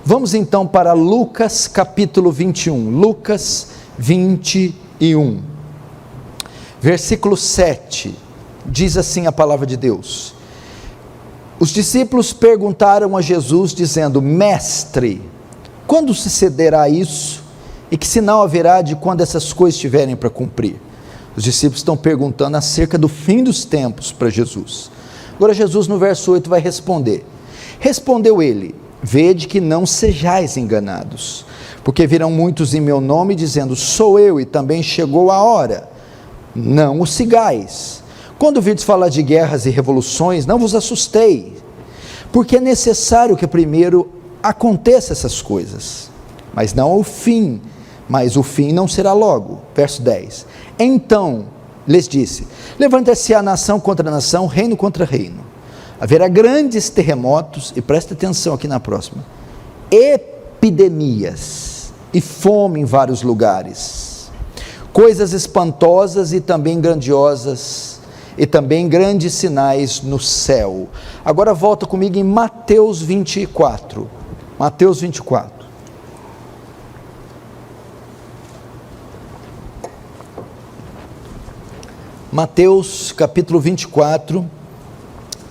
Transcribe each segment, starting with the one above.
Vamos então para Lucas capítulo 21, Lucas 21, versículo 7, diz assim a palavra de Deus: os discípulos perguntaram a Jesus dizendo: Mestre, quando sucederá isso? E que sinal haverá de quando essas coisas estiverem para cumprir? Os discípulos estão perguntando acerca do fim dos tempos para Jesus. Agora Jesus no verso 8 vai responder. Respondeu ele: vede que não sejais enganados, porque virão muitos em meu nome dizendo: sou eu, e também chegou a hora. Não os sigais. Quando virdes falar de guerras e revoluções, não vos assustei, porque é necessário que primeiro aconteça essas coisas, mas não o fim, mas o fim não será logo. Verso 10, então lhes disse: levantar-se-á nação contra nação, reino contra reino, haverá grandes terremotos, e presta atenção aqui na próxima, epidemias e fome em vários lugares, coisas espantosas e também grandiosas, e também grandes sinais no céu. Agora volta comigo em Mateus 24, Mateus 24, Mateus capítulo 24,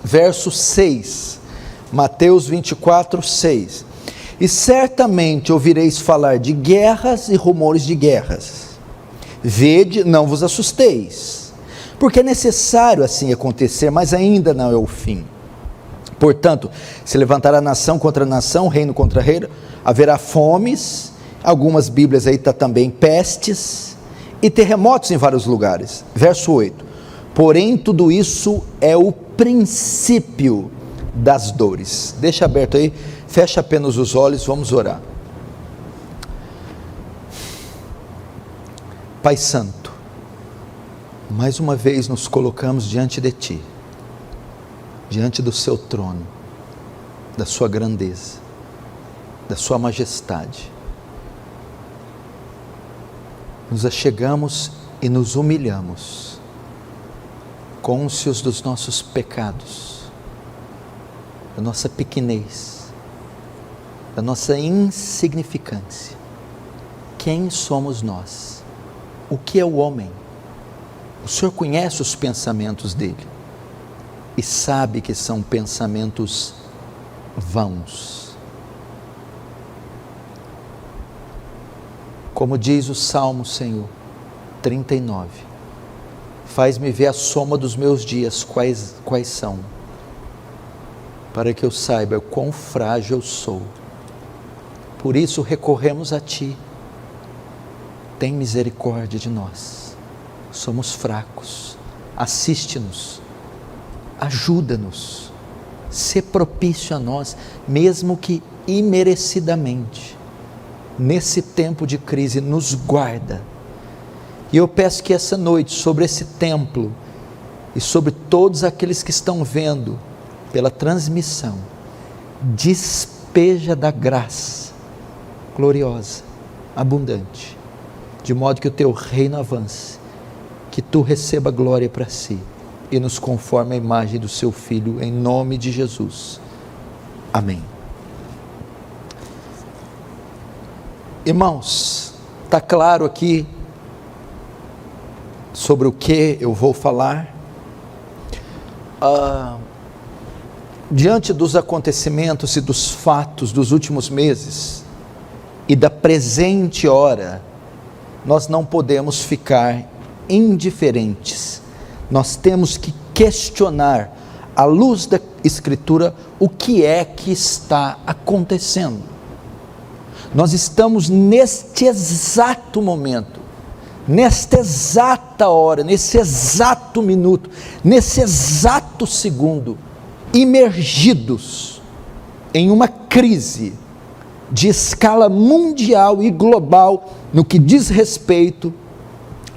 verso 6, Mateus 24, 6, e certamente ouvireis falar de guerras e rumores de guerras, vede, não vos assusteis, porque é necessário assim acontecer, mas ainda não é o fim. Portanto, se levantará nação contra nação, reino contra reino, haverá fomes, algumas bíblias aí está também pestes, e terremotos em vários lugares. Verso 8, porém tudo isso é o princípio das dores. Deixa aberto aí, fecha apenas os olhos, vamos orar. Pai Santo, mais uma vez nos colocamos diante de Ti, diante do Seu trono, da Sua grandeza, da Sua majestade. Nos achegamos e nos humilhamos, cônscios dos nossos pecados, da nossa pequenez, da nossa insignificância. Quem somos nós? O que é o homem? O Senhor conhece os pensamentos dele e sabe que são pensamentos vãos. Como diz o Salmo, Senhor, 39, faz-me ver a soma dos meus dias, quais são, para que eu saiba quão frágil eu sou. Por isso recorremos a Ti. Tem misericórdia de nós, somos fracos, assiste-nos, ajuda-nos, sê propício a nós, mesmo que imerecidamente. Nesse tempo de crise, nos guarda. E eu peço que essa noite, sobre esse templo e sobre todos aqueles que estão vendo pela transmissão, despeja da graça gloriosa, abundante, de modo que o Teu reino avance, que Tu receba glória para Si e nos conforme à imagem do Seu Filho, em nome de Jesus. Amém. Irmãos, está claro aqui sobre o que eu vou falar? Diante dos acontecimentos e dos fatos dos últimos meses e da presente hora, nós não podemos ficar indiferentes. Nós temos que questionar, à luz da Escritura, o que é que está acontecendo. Nós estamos neste exato momento, nesta exata hora, nesse exato minuto, nesse exato segundo, imergidos em uma crise de escala mundial e global no que diz respeito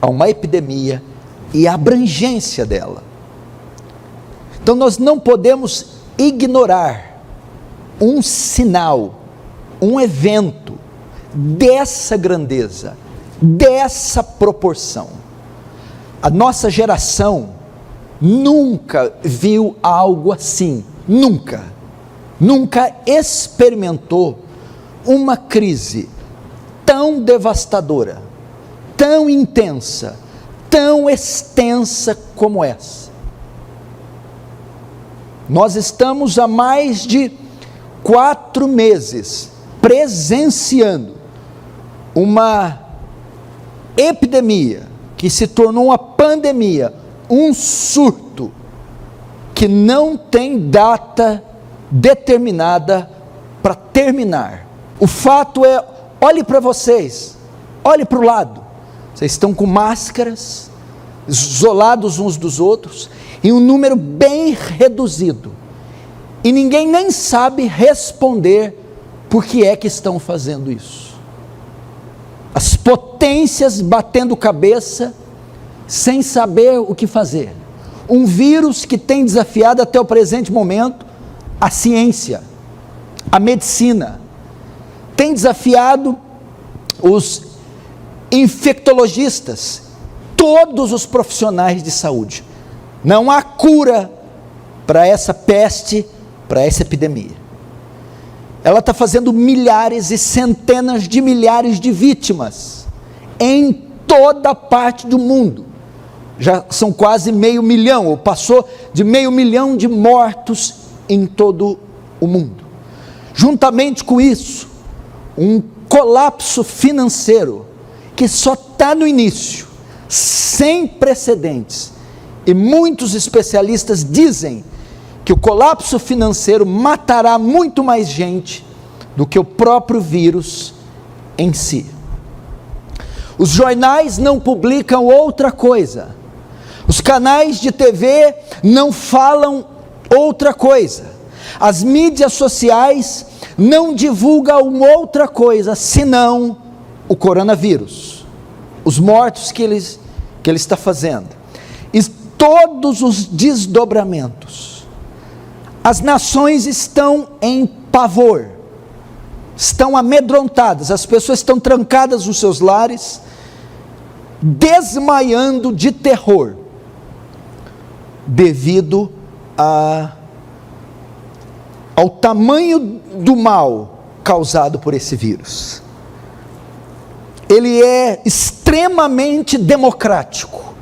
a uma epidemia e a abrangência dela. Então nós não podemos ignorar um sinal, um evento dessa grandeza, dessa proporção. A nossa geração nunca viu algo assim, nunca experimentou uma crise tão devastadora, tão intensa, tão extensa como essa. Nós estamos há mais de 4 meses presenciando uma epidemia que se tornou uma pandemia, um surto que não tem data determinada para terminar. O fato é, olhe para vocês, olhe para o lado, vocês estão com máscaras, isolados uns dos outros, em um número bem reduzido, e ninguém nem sabe responder por que é que estão fazendo isso. As potências batendo cabeça, sem saber o que fazer. Um vírus que tem desafiado até o presente momento a ciência, a medicina, tem desafiado os infectologistas, todos os profissionais de saúde. Não há cura para essa peste, para essa epidemia. Ela está fazendo milhares e centenas de milhares de vítimas em toda parte do mundo. Já são quase 500 mil, ou passou de 500 mil de mortos em todo o mundo. Juntamente com isso, um colapso financeiro que só está no início, sem precedentes. E muitos especialistas dizem que o colapso financeiro matará muito mais gente do que o próprio vírus em si. Os jornais não publicam outra coisa. Os canais de TV não falam outra coisa. As mídias sociais não divulgam outra coisa, senão o coronavírus. Os mortos que ele está fazendo. E todos os desdobramentos. As nações estão em pavor, estão amedrontadas, as pessoas estão trancadas nos seus lares, desmaiando de terror, devido ao tamanho do mal causado por esse vírus. Ele é extremamente democrático,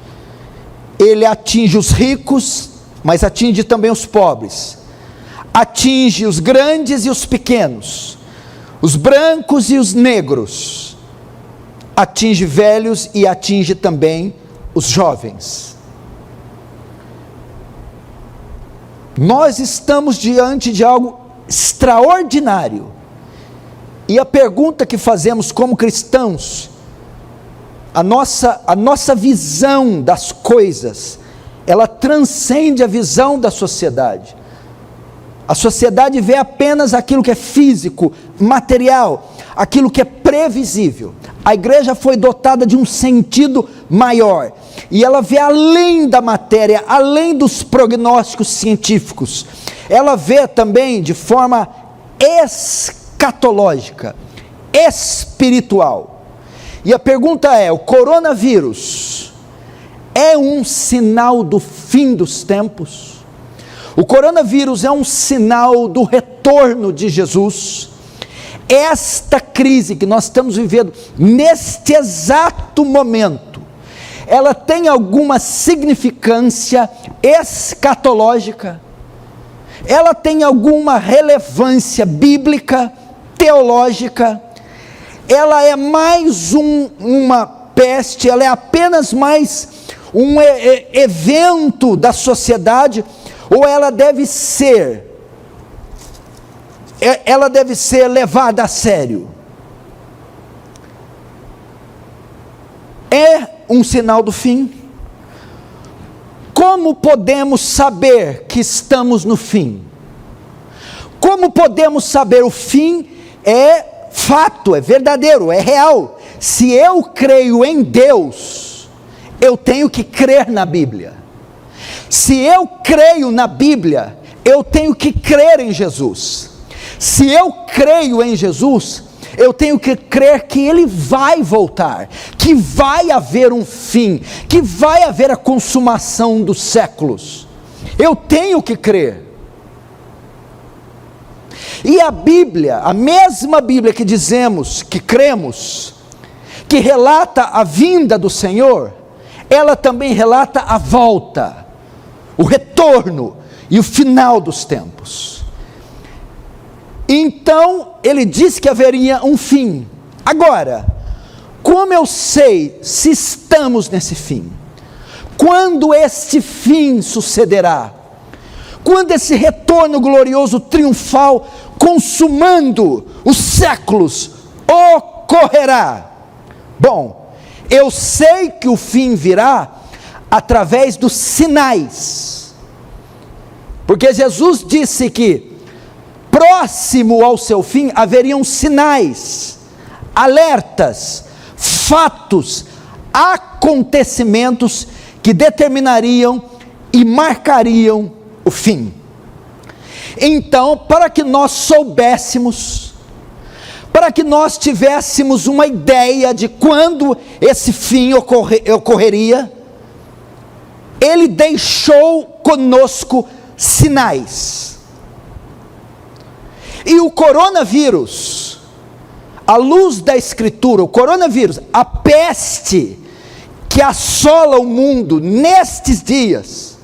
ele atinge os ricos, mas atinge também os pobres, atinge os grandes e os pequenos, os brancos e os negros, atinge velhos e atinge também os jovens. Nós estamos diante de algo extraordinário, e a pergunta que fazemos como cristãos, a nossa visão das coisas, ela transcende a visão da sociedade. A sociedade vê apenas aquilo que é físico, material, aquilo que é previsível. A igreja foi dotada de um sentido maior, e ela vê além da matéria, além dos prognósticos científicos. Ela vê também de forma escatológica, espiritual. E a pergunta é: o coronavírus é um sinal do fim dos tempos? O coronavírus é um sinal do retorno de Jesus? Esta crise que nós estamos vivendo neste exato momento, ela tem alguma significância escatológica? Ela tem alguma relevância bíblica, teológica? Ela é mais uma peste, ela é apenas mais um evento da sociedade, ou ela deve ser levada a sério? É um sinal do fim? Como podemos saber que estamos no fim? Como podemos saber? O fim é fato, é verdadeiro, é real. Se eu creio em Deus, eu tenho que crer na Bíblia. Se eu creio na Bíblia, eu tenho que crer em Jesus. Se eu creio em Jesus, eu tenho que crer que Ele vai voltar, que vai haver um fim, que vai haver a consumação dos séculos. Eu tenho que crer. E a Bíblia, a mesma Bíblia que dizemos, que cremos, que relata a vinda do Senhor, ela também relata a volta, o retorno e o final dos tempos. Então, ele disse que haveria um fim. Agora, como eu sei se estamos nesse fim? Quando este fim sucederá? Quando esse retorno glorioso, triunfal, consumando os séculos, ocorrerá? Bom, eu sei que o fim virá através dos sinais, porque Jesus disse que próximo ao seu fim haveriam sinais, alertas, fatos, acontecimentos que determinariam e marcariam o fim. Então, para que nós soubéssemos, para que nós tivéssemos uma ideia de quando esse fim ocorreria, ele deixou conosco sinais. E o coronavírus, à luz da Escritura, o coronavírus, a peste que assola o mundo nestes dias,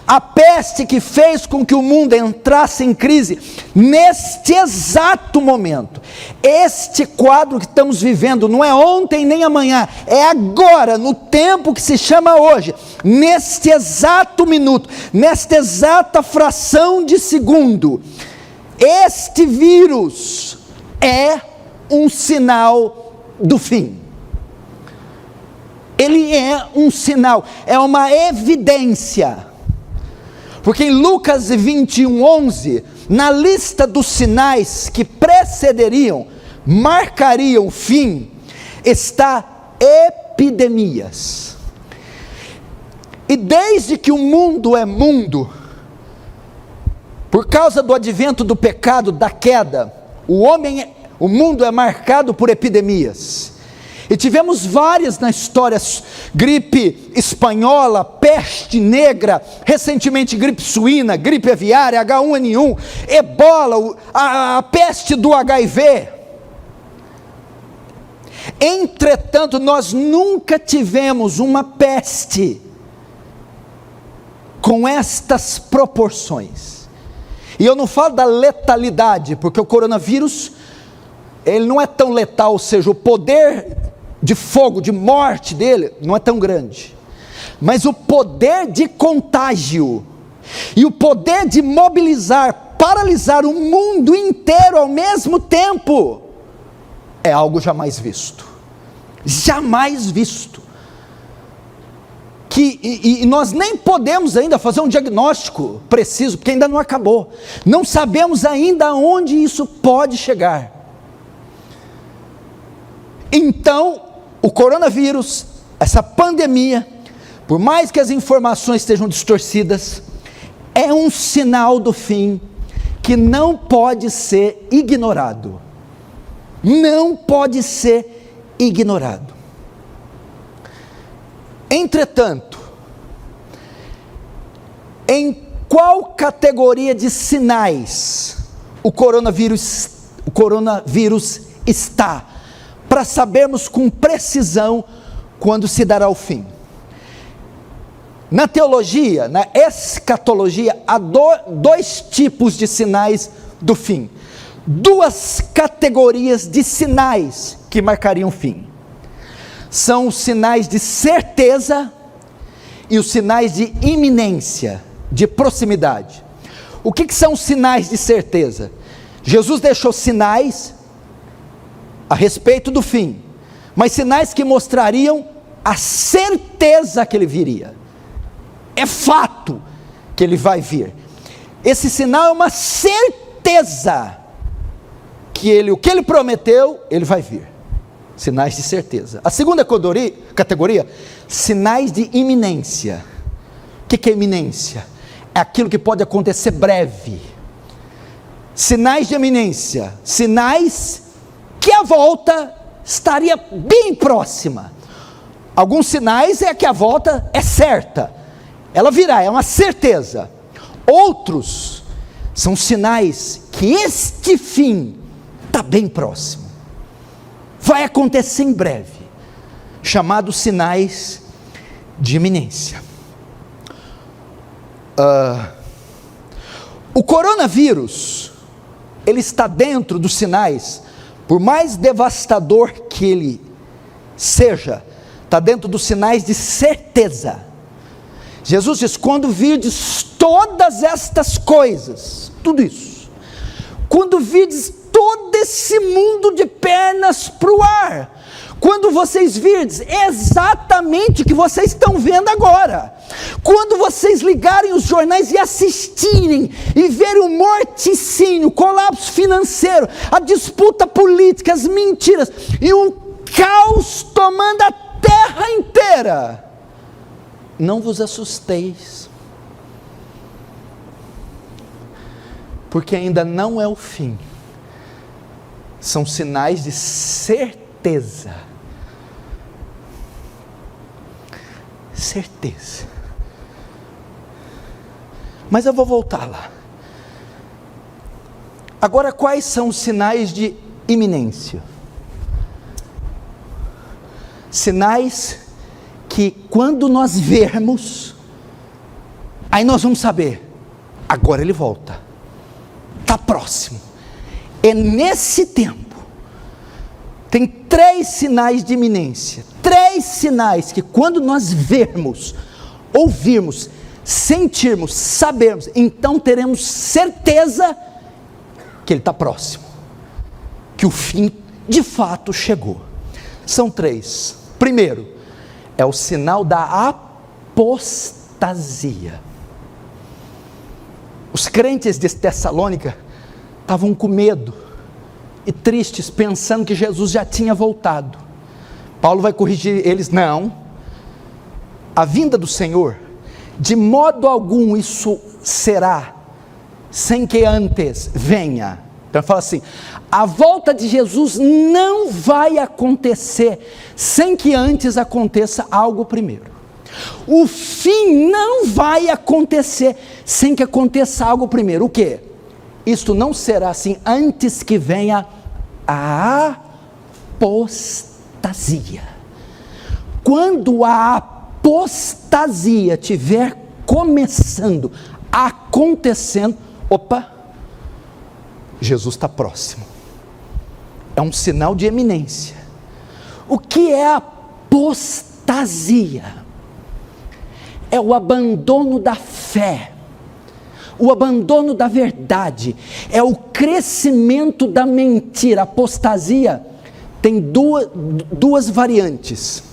a peste que fez com que o mundo entrasse em crise neste exato momento, este quadro que estamos vivendo não é ontem nem amanhã, é agora, no tempo que se chama hoje, neste exato minuto, nesta exata fração de segundo. Este vírus é um sinal do fim. Ele é um sinal, é uma evidência. Porque em Lucas 21:11, na lista dos sinais que precederiam, marcariam o fim, está epidemias. E desde que o mundo é mundo, por causa do advento do pecado, da queda, o mundo é marcado por epidemias. E tivemos várias na história: gripe espanhola, peste negra, recentemente gripe suína, gripe aviária, H1N1, ebola, a peste do HIV. Entretanto, nós nunca tivemos uma peste com estas proporções. E eu não falo da letalidade, porque o coronavírus, ele não é tão letal, ou seja, o poder de fogo, de morte dele, não é tão grande. Mas o poder de contágio, e o poder de mobilizar, paralisar o mundo inteiro ao mesmo tempo, é algo jamais visto. Jamais visto. E nós nem podemos ainda fazer um diagnóstico preciso, porque ainda não acabou. Não sabemos ainda aonde isso pode chegar. Então, o coronavírus, essa pandemia, por mais que as informações estejam distorcidas, é um sinal do fim que não pode ser ignorado. Não pode ser ignorado. Entretanto, em qual categoria de sinais o coronavírus está, para sabermos com precisão quando se dará o fim? Na teologia, na escatologia, há dois tipos de sinais do fim, duas categorias de sinais que marcariam o fim. São os sinais de certeza e os sinais de iminência, de proximidade. O que são os sinais de certeza? Jesus deixou sinais a respeito do fim, mas sinais que mostrariam a certeza que ele viria. É fato que ele vai vir. Esse sinal é uma certeza que o que ele prometeu, ele vai vir. Sinais de certeza. A segunda categoria, sinais de iminência. O que é iminência? É aquilo que pode acontecer breve. Sinais de iminência, sinais que a volta estaria bem próxima. Alguns sinais é que a volta é certa, ela virá, é uma certeza. Outros São sinais que este fim está bem próximo. Vai acontecer em breve. Chamados sinais de iminência. O coronavírus, ele está dentro dos sinais, por mais devastador que ele seja, está dentro dos sinais de certeza. Jesus diz: quando virdes todas estas coisas, tudo isso, quando virdes todo esse mundo de pernas para o ar, quando vocês virdes exatamente o que vocês estão vendo agora, quando vocês ligarem os jornais e assistirem, e verem o morticínio, o colapso financeiro, a disputa política, as mentiras, e o caos tomando a terra inteira, não vos assusteis, porque ainda não é o fim, são sinais de certeza. Certeza. Mas eu vou voltar lá. Agora, quais são os sinais de iminência? Sinais que quando nós vermos, aí nós vamos saber, agora ele volta, está próximo. É nesse tempo. Tem 3 sinais de iminência, 3 sinais que quando nós vermos, ouvirmos, sentirmos, sabermos, então teremos certeza que ele está próximo, que o fim de fato chegou. São 3. Primeiro, é o sinal da apostasia. Os crentes de Tessalônica estavam com medo e tristes, pensando que Jesus já tinha voltado. Paulo vai corrigir eles: não, a vinda do Senhor, de modo algum isso será, sem que antes venha. Então fala assim, a volta de Jesus não vai acontecer, sem que antes aconteça algo primeiro. O fim não vai acontecer, sem que aconteça algo primeiro. O quê? Isto não será assim, antes que venha a apostasia. Quando a apostasia estiver começando, acontecendo, opa, Jesus está próximo. É um sinal de eminência. O que é apostasia? É o abandono da fé, o abandono da verdade, é o crescimento da mentira. Apostasia tem duas variantes.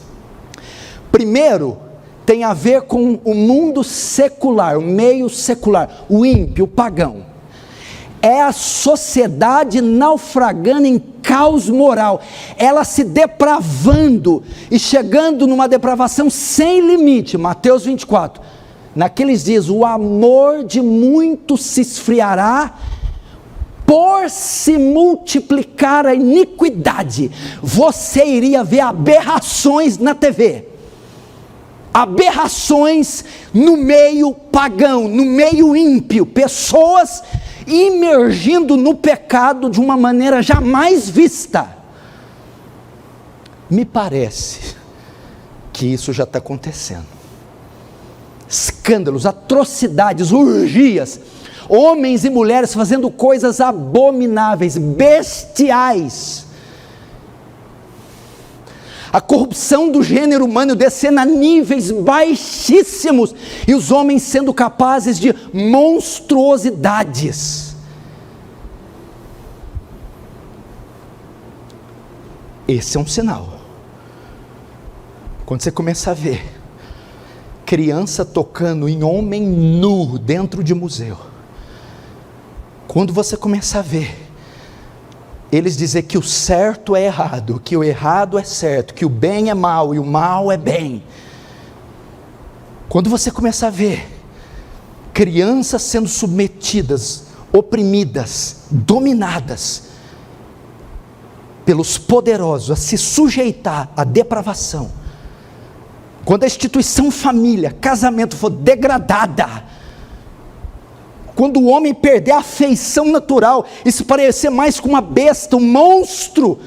Primeiro, tem a ver com o mundo secular, o meio secular, o ímpio, o pagão. É a sociedade naufragando em caos moral, ela se depravando e chegando numa depravação sem limite. Mateus 24, naqueles dias o amor de muitos se esfriará, por se multiplicar a iniquidade. Você iria ver aberrações na TV, aberrações no meio pagão, no meio ímpio, pessoas imergindo no pecado de uma maneira jamais vista. Me parece que isso já está acontecendo. Escândalos, atrocidades, orgias, homens e mulheres fazendo coisas abomináveis, bestiais. A corrupção do gênero humano descendo a níveis baixíssimos, e os homens sendo capazes de monstruosidades. Esse é um sinal. Quando você começa a ver criança tocando em homem nu dentro de museu, quando você começa a ver eles dizer que o certo é errado, que o errado é certo, que o bem é mal e o mal é bem, quando você começa a ver crianças sendo submetidas, oprimidas, dominadas pelos poderosos, a se sujeitar à depravação, quando a instituição família, casamento for degradada, quando o homem perder a afeição natural e se parecer mais com uma besta, um monstro,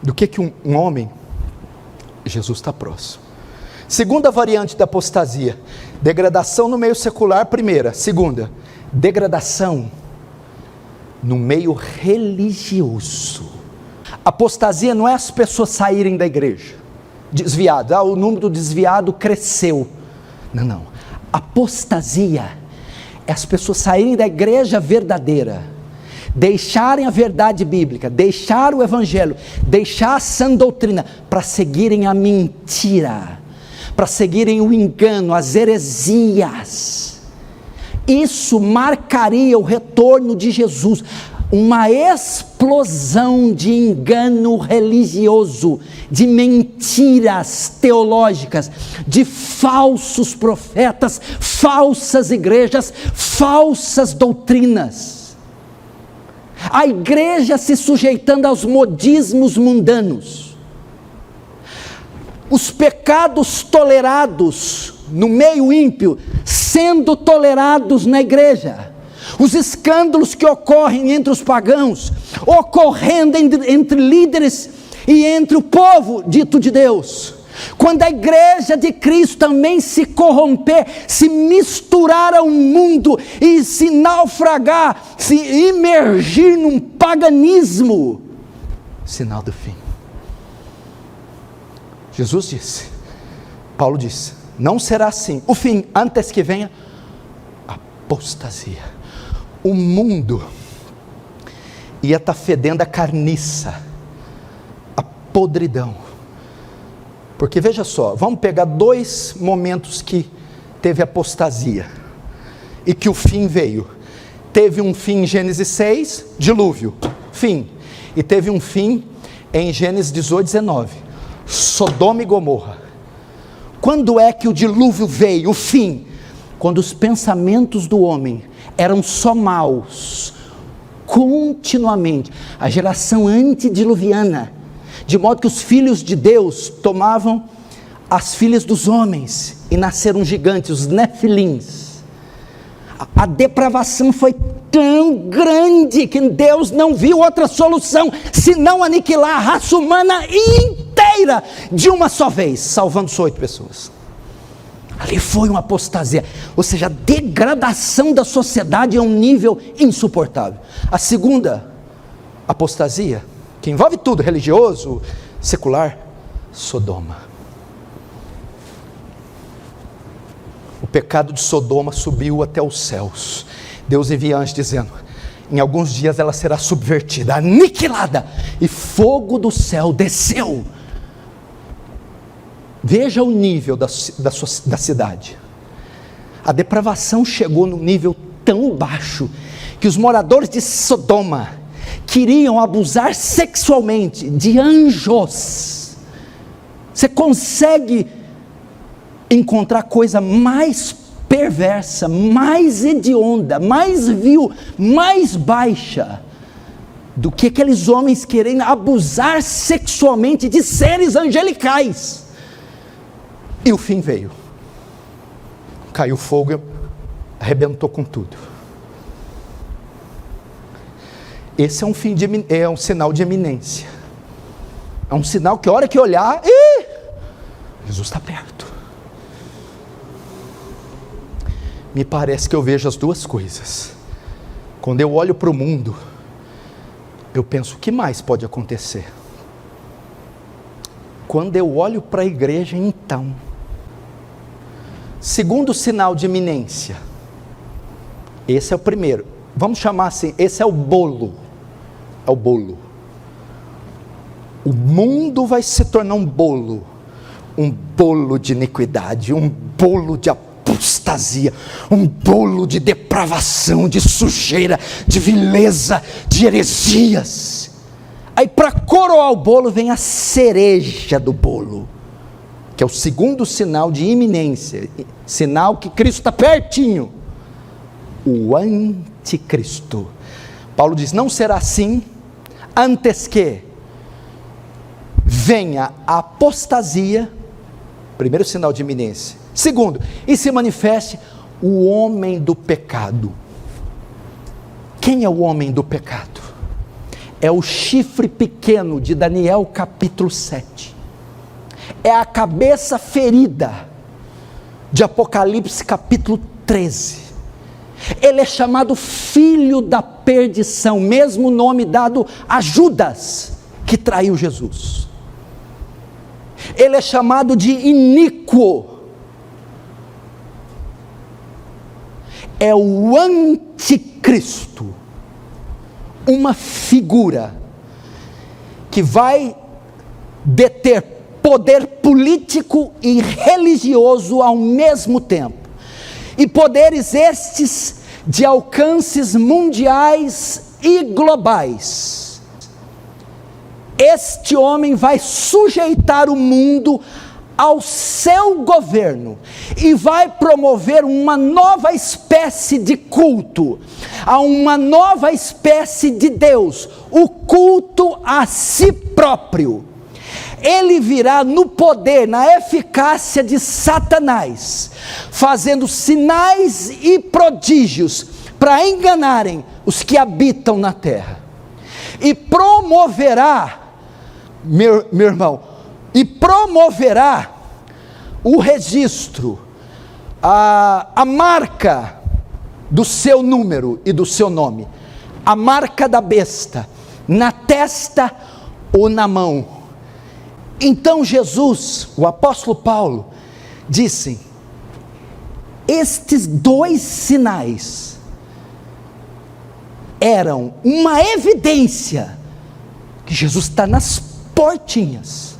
do que um homem, Jesus está próximo. Segunda variante da apostasia: degradação no meio secular, primeira. Segunda, degradação no meio religioso. Apostasia não é as pessoas saírem da igreja desviadas, o número do desviado cresceu. Não. Apostasia é as pessoas saírem da igreja verdadeira, deixarem a verdade bíblica, deixar o evangelho, deixar a sã doutrina, para seguirem a mentira, para seguirem o engano, as heresias. Isso marcaria o retorno de Jesus, uma explosão de engano religioso, de mentiras teológicas, de falsos profetas, falsas igrejas, falsas doutrinas. A igreja se sujeitando aos modismos mundanos, os pecados tolerados no meio ímpio sendo tolerados na igreja, os escândalos que ocorrem entre os pagãos, ocorrendo entre líderes e entre o povo dito de Deus. Quando a igreja de Cristo também se corromper, se misturar ao mundo e se naufragar, se imergir num paganismo, sinal do fim. Jesus disse, Paulo disse, não será assim. O fim, antes que venha apostasia. O mundo ia estar fedendo a carniça, a podridão. Porque veja só, vamos pegar 2 momentos que teve apostasia e que o fim veio. Teve um fim em Gênesis 6, dilúvio, fim. E teve um fim em Gênesis 18, 19, Sodoma e Gomorra. Quando é que o dilúvio veio, o fim? Quando os pensamentos do homem eram só maus, continuamente, a geração antediluviana, de modo que os filhos de Deus tomavam as filhas dos homens, e nasceram gigantes, os nefilins. A depravação foi tão grande, que Deus não viu outra solução, senão aniquilar a raça humana inteira, de uma só vez, salvando só 8 pessoas. Ali foi uma apostasia, ou seja, a degradação da sociedade é um nível insuportável. A segunda apostasia, que envolve tudo, religioso, secular, Sodoma. O pecado de Sodoma subiu até os céus. Deus envia anjos dizendo, em alguns dias ela será subvertida, aniquilada, e fogo do céu desceu. Veja o nível da cidade. A depravação chegou num nível tão baixo, que os moradores de Sodoma queriam abusar sexualmente de anjos. Você consegue encontrar coisa mais perversa, mais hedionda, mais vil, mais baixa, do que aqueles homens querendo abusar sexualmente de seres angelicais? E o fim veio, caiu fogo e arrebentou com tudo. Esse é um fim é um sinal de eminência, é um sinal que a hora que olhar, Jesus está perto. Me parece que eu vejo as duas coisas. Quando eu olho para o mundo, eu penso, o que mais pode acontecer? Quando eu olho para a igreja, então, segundo sinal de iminência, esse é o primeiro, vamos chamar assim, esse é o bolo, o mundo vai se tornar um bolo de iniquidade, um bolo de apostasia, um bolo de depravação, de sujeira, de vileza, de heresias. Aí para coroar o bolo vem a cereja do bolo, que é o segundo sinal de iminência, sinal que Cristo está pertinho, o anticristo. Paulo diz, não será assim, antes que venha a apostasia, primeiro sinal de iminência. Segundo, e se manifeste o homem do pecado. Quem é o homem do pecado? É o chifre pequeno de Daniel capítulo 7. É a cabeça ferida de Apocalipse capítulo 13. Ele é chamado filho da perdição, mesmo nome dado a Judas, que traiu Jesus. Ele é chamado de iníquo. É o anticristo, uma figura que vai deter poder político e religioso ao mesmo tempo, e poderes estes de alcances mundiais e globais. Este homem vai sujeitar o mundo ao seu governo e vai promover uma nova espécie de culto, a uma nova espécie de Deus, o culto a si próprio. Ele virá no poder, na eficácia de Satanás, fazendo sinais e prodígios para enganarem os que habitam na terra, e promoverá, meu irmão, e promoverá o registro, a marca do seu número e do seu nome, a marca da besta, na testa ou na mão. Então Jesus, o apóstolo Paulo, disse: estes dois sinais eram uma evidência que Jesus está nas portinhas.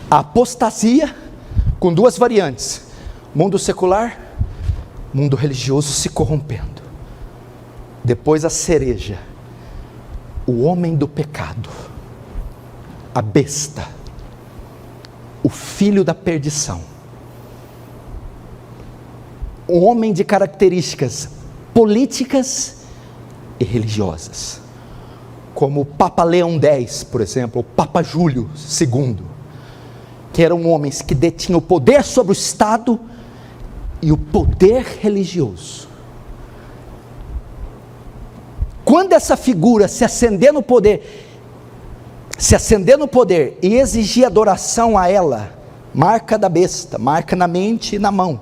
A apostasia, com duas variantes: mundo secular, mundo religioso se corrompendo. Depois a cereja, o homem do pecado, a besta, o filho da perdição, um homem de características políticas e religiosas, como o Papa Leão X, por exemplo, o Papa Júlio II, que eram homens que detinham o poder sobre o Estado e o poder religioso. Quando essa figura se acender no poder e exigir adoração a ela, marca da besta, marca na mente e na mão,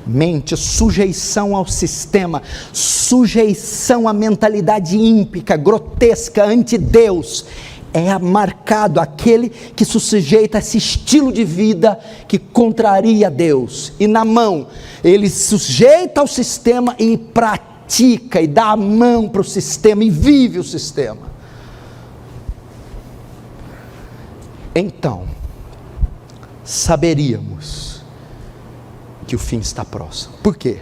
mente, sujeição ao sistema, sujeição à mentalidade ímpica, grotesca, anti-Deus, é marcado aquele que se sujeita a esse estilo de vida que contraria Deus. E na mão, ele se sujeita ao sistema e pratica, e dá a mão para o sistema, e vive o sistema. Então, saberíamos que o fim está próximo. Por quê?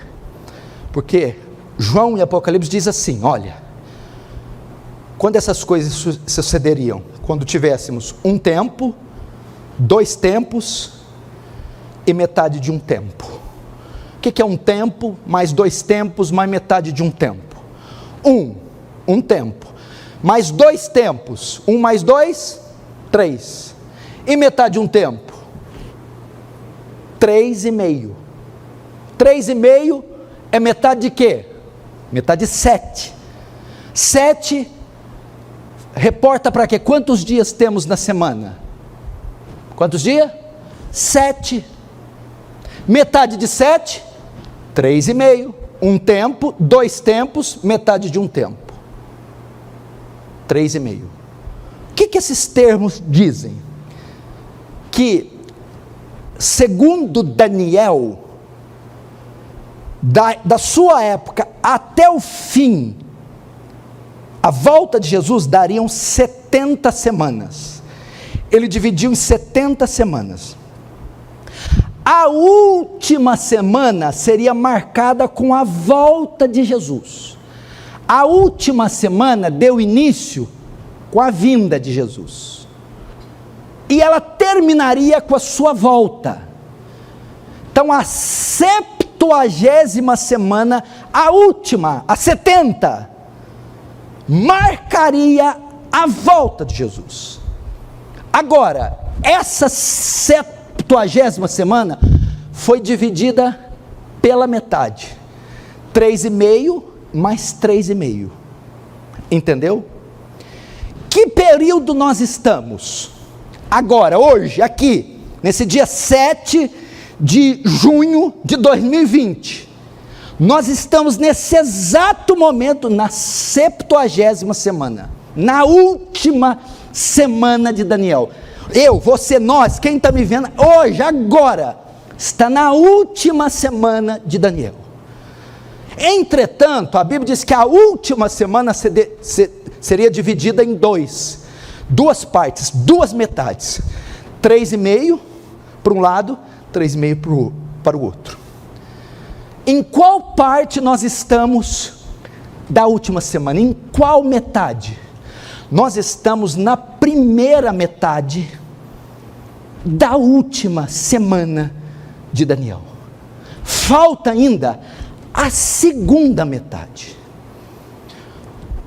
Porque João em Apocalipse diz assim: olha, quando essas coisas sucederiam? Quando tivéssemos um tempo, 2 tempos e metade de um tempo. O que é um tempo, mais 2 tempos, mais metade de um tempo? Um tempo, mais 2 tempos, 1 mais 2, 3, e metade de um tempo? 3,5. 3,5 é metade de quê? Metade de 7. 7 reporta para quê? Quantos dias temos na semana? Quantos dias? 7. Metade de 7? 3,5. Um tempo, 2 tempos, metade de um tempo. 3,5. O que esses termos dizem? Que, segundo Daniel, da sua época até o fim, a volta de Jesus dariam 70 semanas. Ele dividiu em 70 semanas. A última semana seria marcada com a volta de Jesus. A última semana deu início com a vinda de Jesus. E ela terminaria com a sua volta. Então a 70ª semana, a última, a 70, marcaria a volta de Jesus. Agora, essa 70ª semana foi dividida pela metade. 3,5 mais 3,5. Entendeu? Que período nós estamos? Agora, hoje, aqui, nesse dia 7 de junho de 2020. Nós estamos nesse exato momento na 70ª semana, na última semana de Daniel. Eu, você, nós, quem está me vendo hoje, agora, está na última semana de Daniel. Entretanto, a Bíblia diz que a última semana seria dividida em duas partes, duas metades, 3,5 para um lado, 3,5 para o outro. Em qual parte nós estamos da última semana? Em qual metade? Nós estamos na primeira metade da última semana de Daniel. Falta ainda a segunda metade.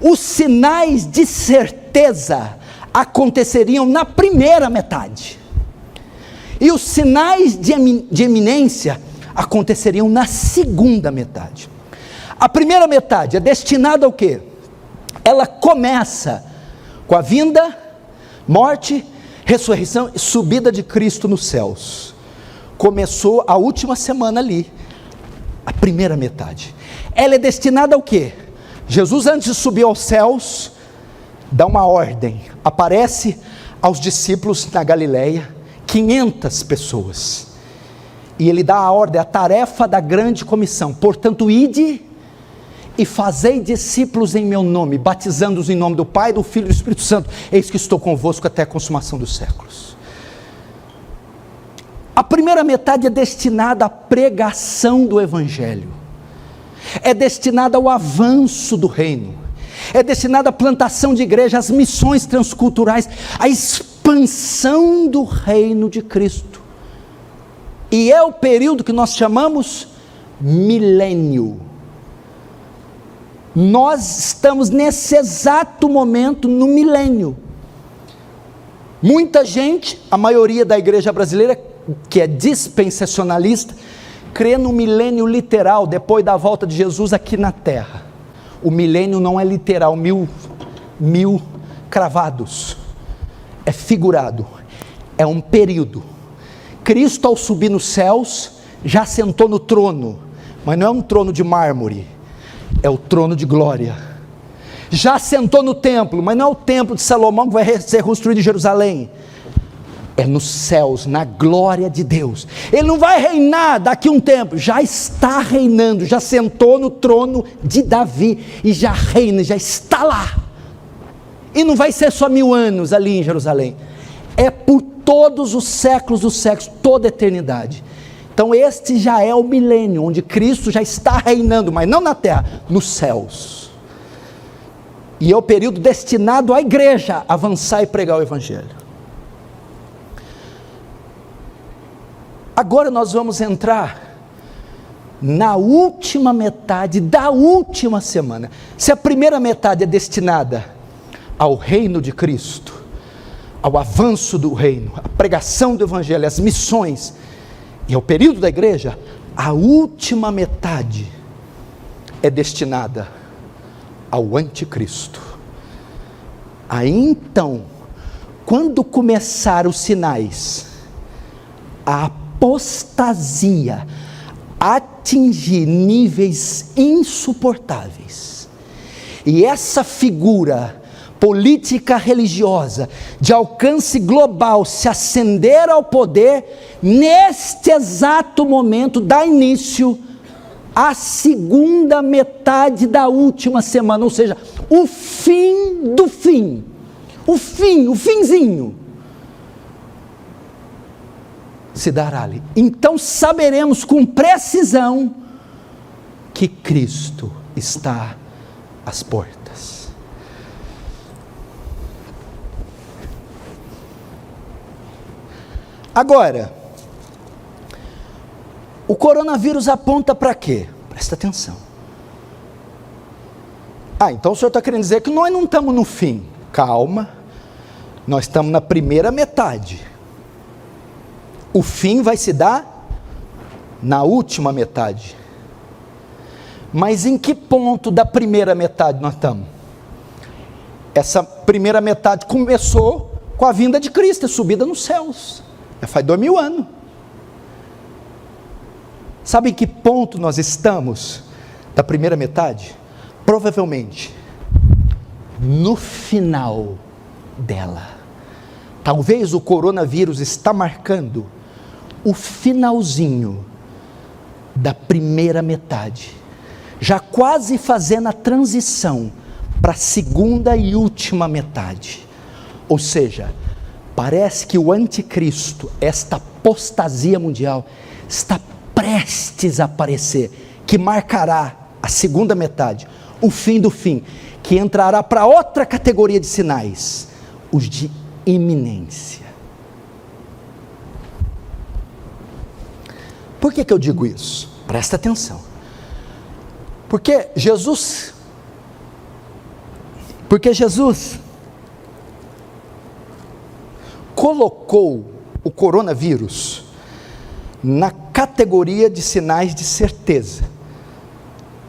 Os sinais de certeza aconteceriam na primeira metade. E os sinais de eminência aconteceriam na segunda metade. A primeira metade é destinada ao quê? Ela começa com a vinda, morte, ressurreição e subida de Cristo nos céus. Começou a última semana ali, a primeira metade. Ela é destinada ao quê? Jesus, antes de subir aos céus, dá uma ordem, aparece aos discípulos na Galileia, 500 pessoas, e ele dá a ordem, a tarefa da grande comissão: portanto, ide e fazei discípulos em meu nome, batizando-os em nome do Pai, do Filho e do Espírito Santo, eis que estou convosco até a consumação dos séculos. A primeira metade é destinada à pregação do Evangelho, é destinada ao avanço do reino, é destinada à plantação de igreja, às missões transculturais, à expansão do reino de Cristo. E é o período que nós chamamos milênio. Nós estamos nesse exato momento no milênio. Muita gente, a maioria da igreja brasileira, que é dispensacionalista, crê no milênio literal, depois da volta de Jesus aqui na terra. O milênio não é literal, mil cravados, é figurado, é um período. Cristo, ao subir nos céus, já sentou no trono, mas não é um trono de mármore, é o trono de glória. Já sentou no templo, mas não é o templo de Salomão que vai ser construído em Jerusalém, é nos céus, na glória de Deus. Ele não vai reinar daqui a um tempo, já está reinando, já sentou no trono de Davi, e já reina, já está lá, e não vai ser só 1000 anos ali em Jerusalém, é por todos os séculos dos séculos, toda a eternidade. Então este já é o milênio, onde Cristo já está reinando, mas não na terra, nos céus, e é o período destinado à igreja avançar e pregar o Evangelho. Agora nós vamos entrar na última metade da última semana. Se a primeira metade é destinada ao reino de Cristo, ao avanço do reino, à pregação do Evangelho, às missões, e ao período da igreja, a última metade é destinada ao anticristo. Aí então, quando começar os sinais, a apostasia atingir níveis insuportáveis, e essa figura política religiosa de alcance global se ascender ao poder, neste exato momento dá início à segunda metade da última semana, ou seja, o fim do fim, o finzinho se dará ali. Então saberemos com precisão que Cristo está às portas. Agora, o coronavírus aponta para quê? Presta atenção. Então o senhor está querendo dizer que nós não estamos no fim. Calma, nós estamos na primeira metade. O fim vai se dar na última metade. Mas em que ponto da primeira metade nós estamos? Essa primeira metade começou com a vinda de Cristo, a subida nos céus. Já faz 2000 anos. Sabe em que ponto nós estamos da primeira metade? Provavelmente no final dela. Talvez o coronavírus está marcando o finalzinho da primeira metade, já quase fazendo a transição para a segunda e última metade. Ou seja, parece que o anticristo, esta apostasia mundial, está prestes a aparecer, que marcará a segunda metade, o fim do fim, que entrará para outra categoria de sinais, os de iminência. Por que eu digo isso? Presta atenção. Porque Jesus colocou o coronavírus na categoria de sinais de certeza.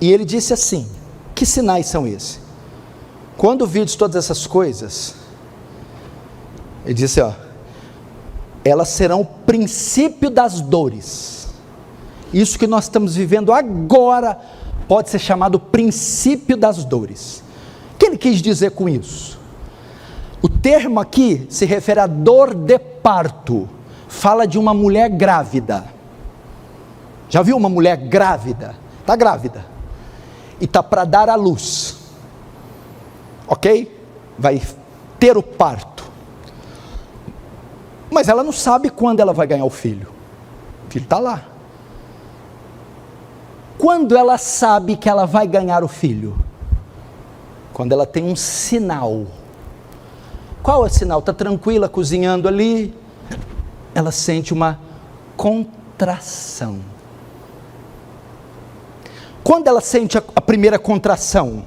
E ele disse assim: que sinais são esses? Quando vides todas essas coisas, ele disse, elas serão o princípio das dores. Isso que nós estamos vivendo agora pode ser chamado princípio das dores. O que ele quis dizer com isso? O termo aqui se refere a dor de parto. Fala de uma mulher grávida. Já viu uma mulher grávida? Está grávida. E está para dar à luz. Ok? Vai ter o parto. Mas ela não sabe quando ela vai ganhar o filho. O filho está lá. Quando ela sabe que ela vai ganhar o filho? Quando ela tem um sinal. Qual é o sinal? Está tranquila, cozinhando ali. Ela sente uma contração. Quando ela sente a primeira contração,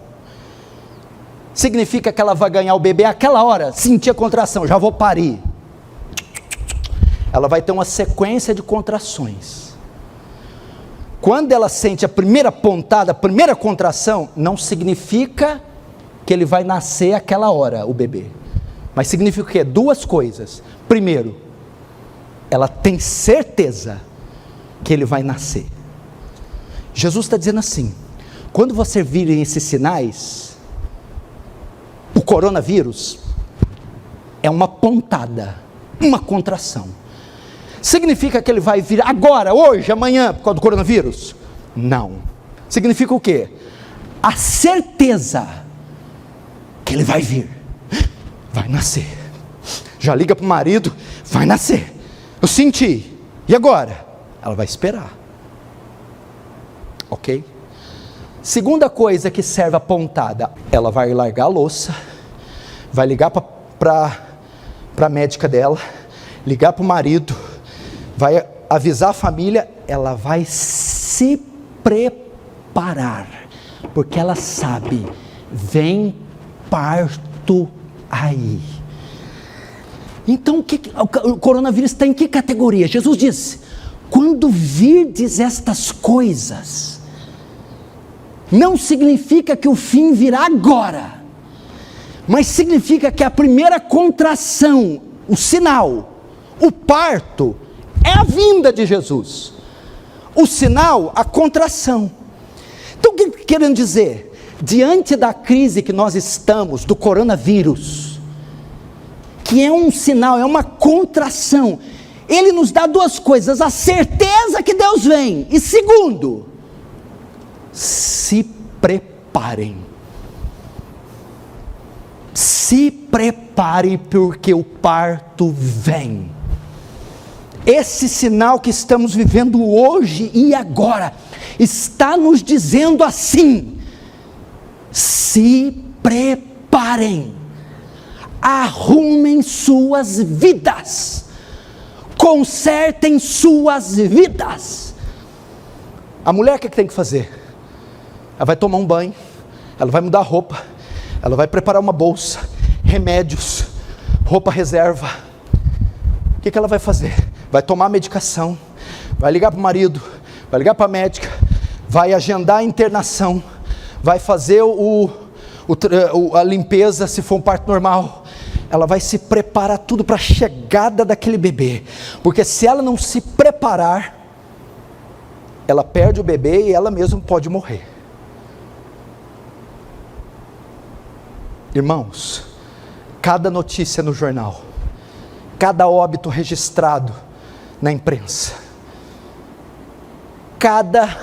significa que ela vai ganhar o bebê. Aquela hora, sentir a contração, já vou parir. Ela vai ter uma sequência de contrações. Quando ela sente a primeira pontada, a primeira contração, não significa que ele vai nascer aquela hora, o bebê. Mas significa o quê? Duas coisas. Primeiro, ela tem certeza que ele vai nascer. Jesus está dizendo assim: quando você virem esses sinais, o coronavírus é uma pontada, uma contração. Significa que ele vai vir agora, hoje, amanhã, por causa do coronavírus? Não. Significa o quê? A certeza que ele vai vir, vai nascer. Já liga para o marido, vai nascer. Eu senti. E agora? Ela vai esperar. Ok? Segunda coisa que serve a pontada, ela vai largar a louça, vai ligar para a médica dela, ligar para o marido, vai avisar a família, ela vai se preparar, porque ela sabe, vem parto aí. Então o coronavírus está em que categoria? Jesus disse: quando virdes estas coisas, não significa que o fim virá agora, mas significa que a primeira contração, o sinal, o parto, é a vinda de Jesus. O sinal, a contração. Então o que querendo dizer? Diante da crise que nós estamos, do coronavírus, que é um sinal, é uma contração, ele nos dá duas coisas: a certeza que Deus vem, e segundo, se preparem. Se preparem, porque o parto vem. Esse sinal que estamos vivendo hoje e agora, está nos dizendo assim: se preparem, arrumem suas vidas, consertem suas vidas. A mulher o que tem que fazer? Ela vai tomar um banho, ela vai mudar a roupa, ela vai preparar uma bolsa, remédios, roupa reserva. O que ela vai fazer? Vai tomar medicação, vai ligar para o marido, vai ligar para a médica, vai agendar a internação, vai fazer a limpeza, se for um parto normal, ela vai se preparar tudo para a chegada daquele bebê, porque se ela não se preparar, ela perde o bebê e ela mesma pode morrer. Irmãos, cada notícia no jornal, cada óbito registrado na imprensa, cada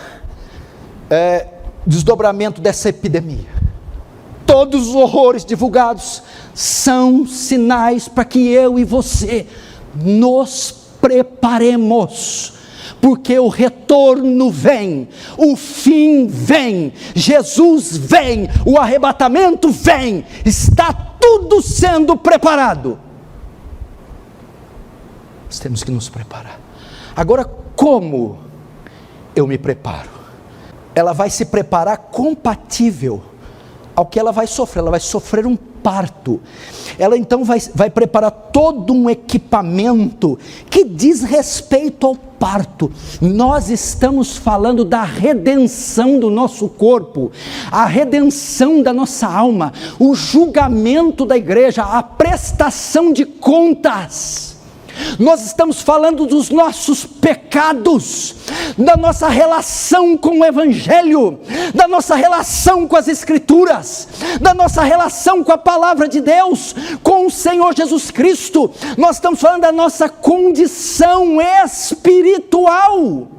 desdobramento dessa epidemia, todos os horrores divulgados, são sinais para que eu e você nos preparemos, porque o retorno vem, o fim vem, Jesus vem, o arrebatamento vem, está tudo sendo preparado. Nós temos que nos preparar. Agora, como eu me preparo? Ela vai se preparar compatível ao que ela vai sofrer um parto. Ela então vai preparar todo um equipamento que diz respeito ao parto. Nós estamos falando da redenção do nosso corpo, a redenção da nossa alma, o julgamento da igreja, a prestação de contas. Nós estamos falando dos nossos pecados, da nossa relação com o Evangelho, da nossa relação com as Escrituras, da nossa relação com a Palavra de Deus, com o Senhor Jesus Cristo. Nós estamos falando da nossa condição espiritual.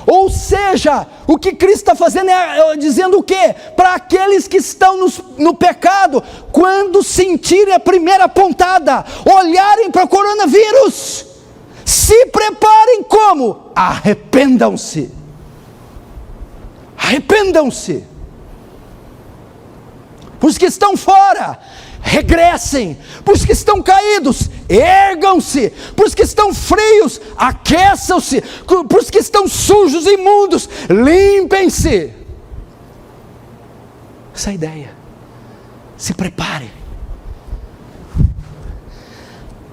Ou seja, o que Cristo está fazendo é dizendo o quê? Para aqueles que estão no pecado, quando sentirem a primeira pontada, olharem para o coronavírus, se preparem como? Arrependam-se. Arrependam-se. Para os que estão fora, regressem. Para os que estão caídos, ergam-se. Para os que estão frios, aqueçam-se. Para os que estão sujos e imundos, limpem-se. Essa é a ideia. Se preparem,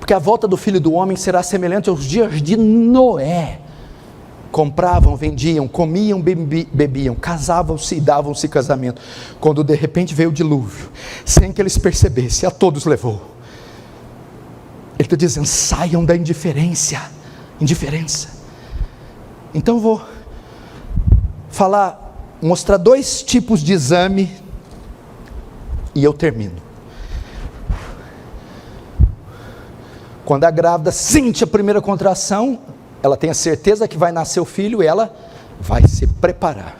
porque a volta do Filho do Homem será semelhante aos dias de Noé. Compravam, vendiam, comiam, bebiam, casavam-se e davam-se casamento, quando de repente veio o dilúvio, sem que eles percebessem, a todos levou. Ele está dizendo, saiam da indiferença. Então eu vou mostrar 2 tipos de exame, e eu termino. Quando a grávida sente a primeira contração, ela tem a certeza que vai nascer o filho, e ela vai se preparar.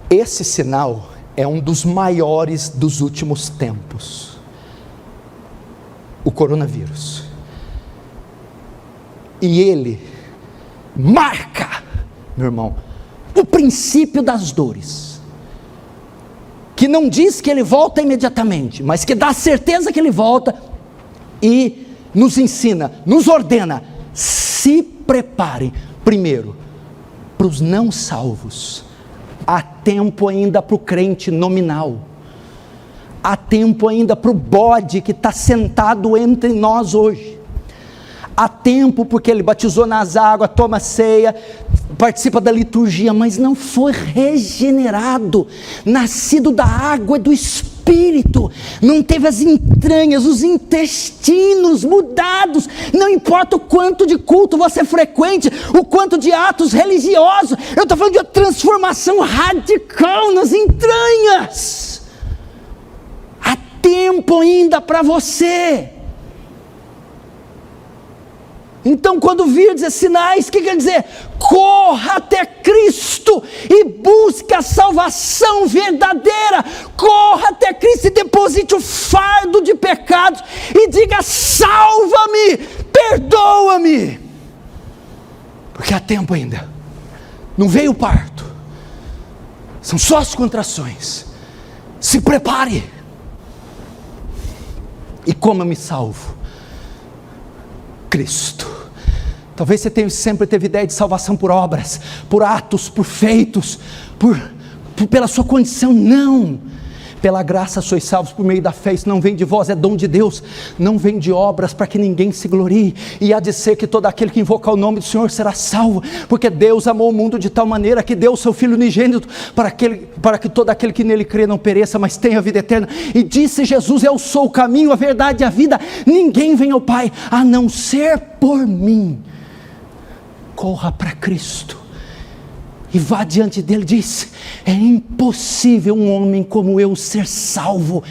Esse sinal é um dos maiores dos últimos tempos. O coronavírus. E ele marca, meu irmão, o princípio das dores. Que não diz que ele volta imediatamente, mas que dá certeza que ele volta e nos ensina, nos ordena, se preparem. Primeiro, para os não salvos, há tempo ainda para o crente nominal, há tempo ainda para o bode que está sentado entre nós hoje, há tempo porque ele batizou nas águas, toma ceia, participa da liturgia, mas não foi regenerado, nascido da água e do Espírito, não teve as entranhas, os intestinos mudados. Não importa o quanto de culto você frequente, o quanto de atos religiosos, eu estou falando de uma transformação radical nas entranhas. Há tempo ainda para você. Então, quando virdes esses sinais, o que quer dizer? Corra até Cristo e busque a salvação verdadeira. Corra até Cristo e deposite o fardo de pecados e diga: salva-me, perdoa-me, porque há tempo ainda. Não veio o parto, são só as contrações. Se prepare. E como eu me salvo? Cristo. Talvez você sempre teve ideia de salvação por obras, por atos, por feitos, pela sua condição. Não. Pela graça sois salvos por meio da fé, isso não vem de vós, é dom de Deus, não vem de obras para que ninguém se glorie, e há de ser que todo aquele que invocar o nome do Senhor será salvo, porque Deus amou o mundo de tal maneira que deu o seu Filho unigênito, para que todo aquele que nele crê não pereça, mas tenha a vida eterna. E disse Jesus: eu sou o caminho, a verdade e a vida, ninguém vem ao Pai, a não ser por mim. Corra para Cristo, e vá diante dele. Diz: é impossível um homem como eu ser salvo,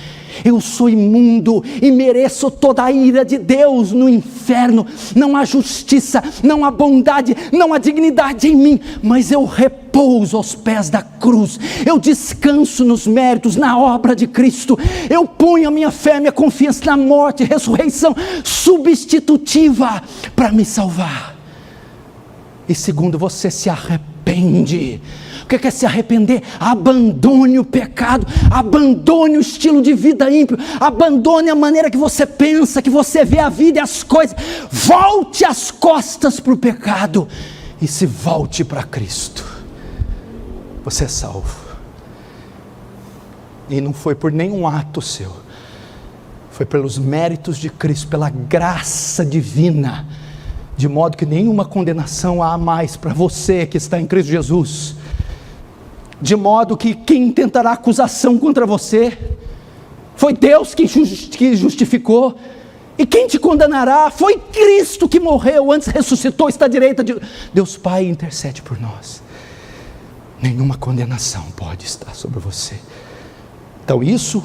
eu sou imundo e mereço toda a ira de Deus no inferno, não há justiça, não há bondade, não há dignidade em mim, mas eu repouso aos pés da cruz, eu descanso nos méritos, na obra de Cristo, eu ponho a minha fé, a minha confiança na morte e ressurreição substitutiva para me salvar. E segundo, você se arrepende. O que é se arrepender? Abandone o pecado, abandone o estilo de vida ímpio, abandone a maneira que você pensa, que você vê a vida e as coisas, volte as costas para o pecado, e se volte para Cristo. Você é salvo, e não foi por nenhum ato seu, foi pelos méritos de Cristo, pela graça divina, de modo que nenhuma condenação há mais para você que está em Cristo Jesus, de modo que quem tentará acusação contra você, foi Deus que justificou, e quem te condenará? Foi Cristo que morreu, antes ressuscitou, está à direita de Deus Pai e intercede por nós. Nenhuma condenação pode estar sobre você. Então isso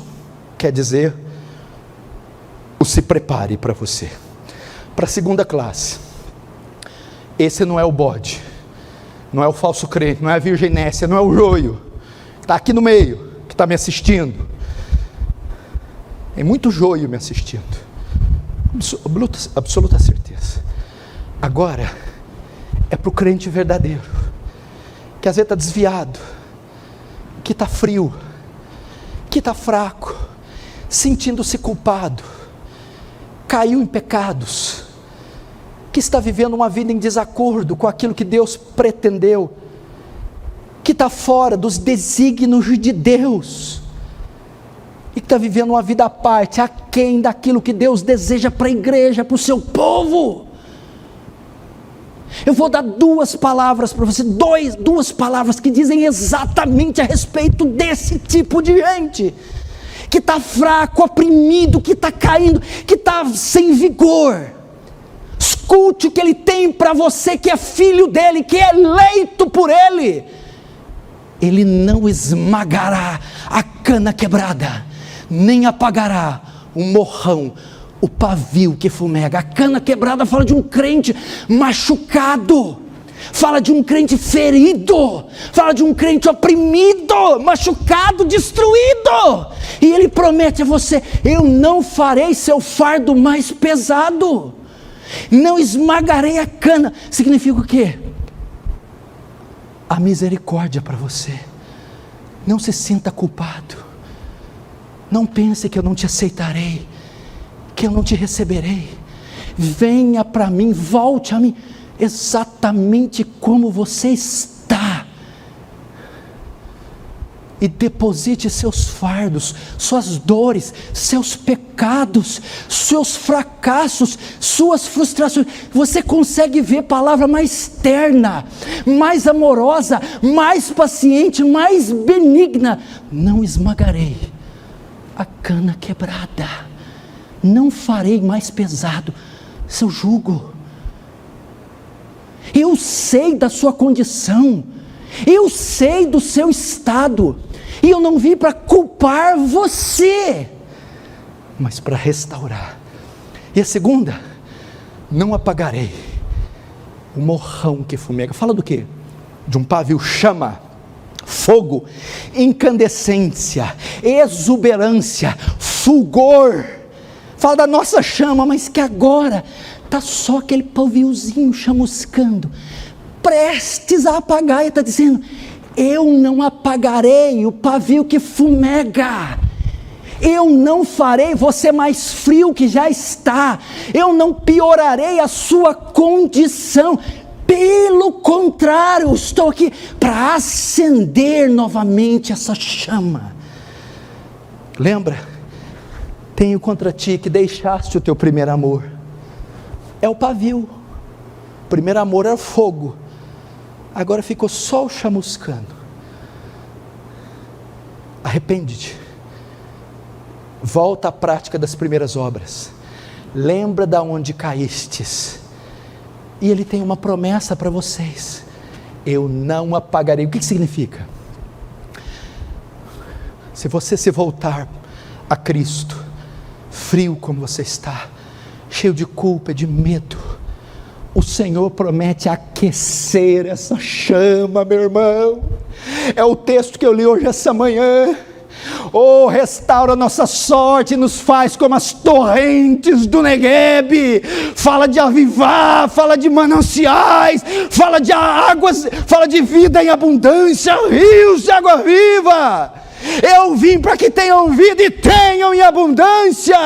quer dizer, o se prepare para você, para a segunda classe. Esse não é o bode, não é o falso crente, não é a virginécia, não é o joio, está aqui no meio, que está me assistindo. Tem muito joio me assistindo, absoluta certeza. Agora, é para o crente verdadeiro, que às vezes está desviado, que está frio, que está fraco, sentindo-se culpado, caiu em pecados, que está vivendo uma vida em desacordo com aquilo que Deus pretendeu, que está fora dos desígnios de Deus, e que está vivendo uma vida à parte, aquém daquilo que Deus deseja para a igreja, para o seu povo. Eu vou dar duas palavras para você, duas palavras que dizem exatamente a respeito desse tipo de gente, que está fraco, oprimido, que está caindo, que está sem vigor. Escute o que Ele tem para você, que é filho dEle, que é eleito por Ele. Ele não esmagará a cana quebrada, nem apagará o morrão, o pavio que fumega. A cana quebrada fala de um crente machucado, fala de um crente ferido, fala de um crente oprimido, machucado, destruído. E Ele promete a você: eu não farei seu fardo mais pesado, não esmagarei a cana. Significa o quê? A misericórdia para você. Não se sinta culpado, não pense que eu não te aceitarei, que eu não te receberei. Venha para mim, volte a mim, exatamente como você está, e deposite seus fardos, suas dores, seus pecados, seus fracassos, suas frustrações. Você consegue ver palavra mais terna, mais amorosa, mais paciente, mais benigna? Não esmagarei a cana quebrada, não farei mais pesado seu jugo. Eu sei da sua condição, eu sei do seu estado, e eu não vim para culpar você, mas para restaurar. E a segunda, não apagarei o morrão que fumega. Fala do quê? De um pavio, chama, fogo, incandescência, exuberância, fulgor. Fala da nossa chama, mas que agora está só aquele paviozinho chamuscando, prestes a apagar. E está dizendo: eu não apagarei o pavio que fumega, eu não farei você mais frio que já está, eu não piorarei a sua condição, pelo contrário, estou aqui para acender novamente essa chama. Lembra? Tenho contra ti que deixaste o teu primeiro amor. É o pavio. O primeiro amor era fogo. Agora ficou só o chamuscando. Arrepende-te. Volta à prática das primeiras obras. Lembra da onde caístes. E Ele tem uma promessa para vocês. Eu não apagarei. O que significa? Se você se voltar a Cristo, frio como você está, cheio de culpa, de medo, o Senhor promete aquecer essa chama, meu irmão. É o texto que eu li hoje essa manhã. Oh, restaura nossa sorte, nos faz como as torrentes do Neguebe. Fala de avivar, fala de mananciais, fala de águas, fala de vida em abundância, rios de água viva. Eu vim para que tenham vida e tenham em abundância.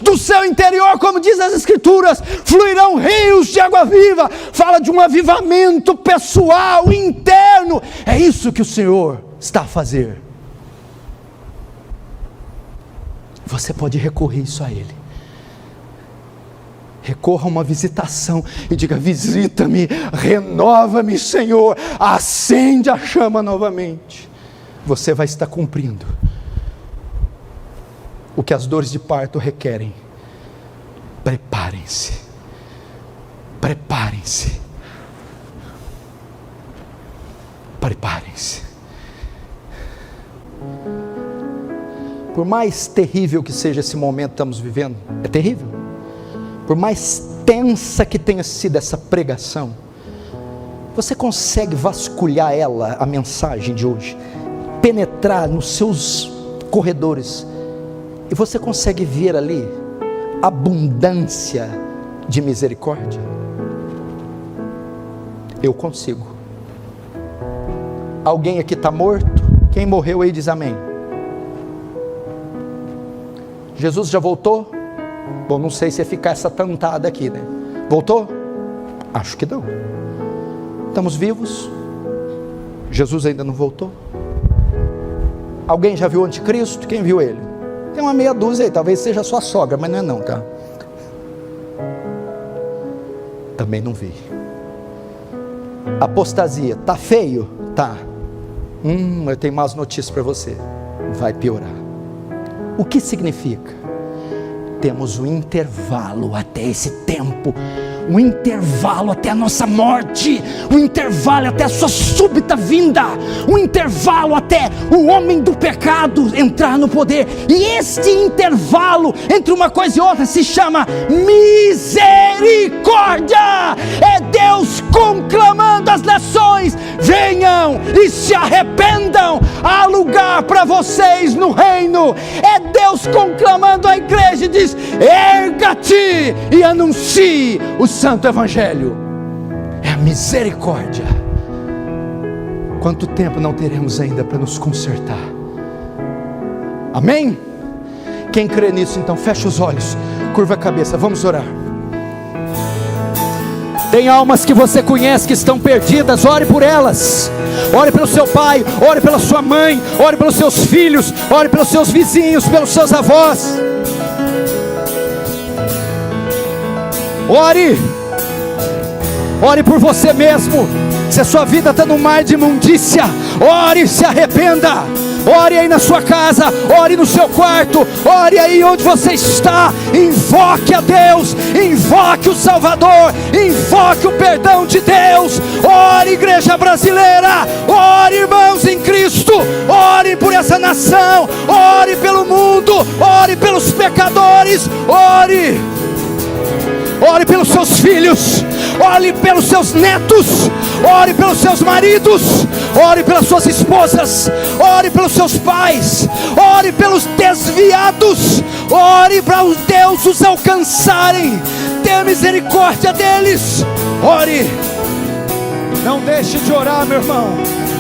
Do seu interior, como diz as Escrituras, fluirão rios de água viva. Fala de um avivamento pessoal, interno. É isso que o Senhor está a fazer. Você pode recorrer isso a Ele. Recorra a uma visitação e diga: visita-me, renova-me, Senhor, acende a chama novamente. Você vai estar cumprindo o que as dores de parto requerem. Preparem-se. Preparem-se. Preparem-se. Por mais terrível que seja esse momento que estamos vivendo, é terrível. Por mais tensa que tenha sido essa pregação, você consegue vasculhar ela, a mensagem de hoje, penetrar nos seus corredores, e você consegue ver ali abundância de misericórdia? Eu consigo. Alguém aqui está morto? Quem morreu aí diz amém. Jesus já voltou? Bom, não sei se ia ficar essa tantada aqui, né? Voltou? Acho que não. Estamos vivos? Jesus ainda não voltou? Alguém já viu o anticristo? Quem viu ele? Tem uma meia dúzia aí, talvez seja a sua sogra, mas não é não, tá? Também não vi. Apostasia, tá feio? Tá. Eu tenho más notícias para você. Vai piorar. O que significa? Temos um intervalo até esse tempo, um intervalo até a nossa morte, um intervalo até a sua súbita vinda, um intervalo até o homem do pecado entrar no poder. E este intervalo entre uma coisa e outra se chama misericórdia. É Deus conclamando às nações: venham e se arrependam, há lugar para vocês no reino. É Deus conclamando à igreja e diz: erga-te e anuncie o santo evangelho. É a misericórdia. Quanto tempo não teremos ainda para nos consertar? Amém? Quem crê nisso, então fecha os olhos, curva a cabeça, vamos orar. Tem almas que você conhece que estão perdidas, ore por elas. Ore pelo seu pai, ore pela sua mãe, ore pelos seus filhos, ore pelos seus vizinhos, pelos seus avós. Ore por você mesmo. Se a sua vida está no mar de imundícia, ore, se arrependa. Ore aí na sua casa, ore no seu quarto, ore aí onde você está. Invoque a Deus, invoque o Salvador, invoque o perdão de Deus. Ore, igreja brasileira, ore, irmãos em Cristo, ore por essa nação, ore pelo mundo, ore pelos pecadores, ore pelos seus filhos, ore pelos seus netos, ore pelos seus maridos, ore pelas suas esposas, ore pelos seus pais, ore pelos desviados, ore para os Deus os alcançarem. Tenha misericórdia deles. Ore. Não deixe de orar, meu irmão.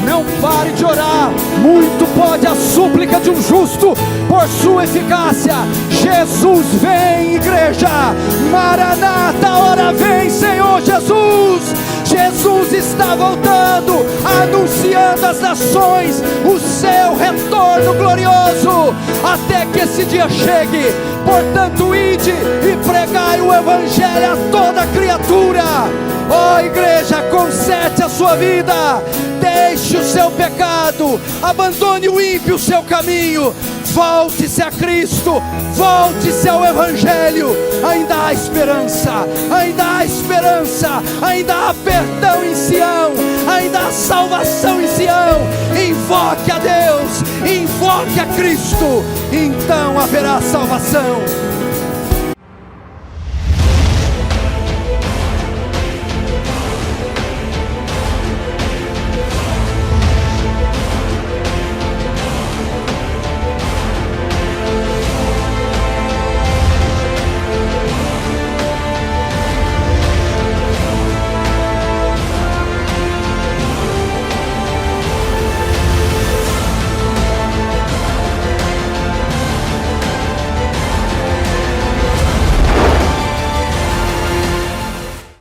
Não pare de orar. Muito pode a súplica de um justo por sua eficácia. Jesus vem, igreja. Maranata, hora vem, Senhor Jesus. Jesus está voltando, anunciando às nações o seu retorno glorioso, até que esse dia chegue. Portanto, ide e pregai o evangelho a toda criatura. Ó igreja, conserte a sua vida, deixe o seu pecado, abandone o ímpio o seu caminho, volte-se a Cristo, volte-se ao evangelho. Ainda há esperança, ainda há esperança, ainda há perdão em Sião, ainda há salvação em Sião. Invoque a Deus, invoque a Cristo, então haverá salvação.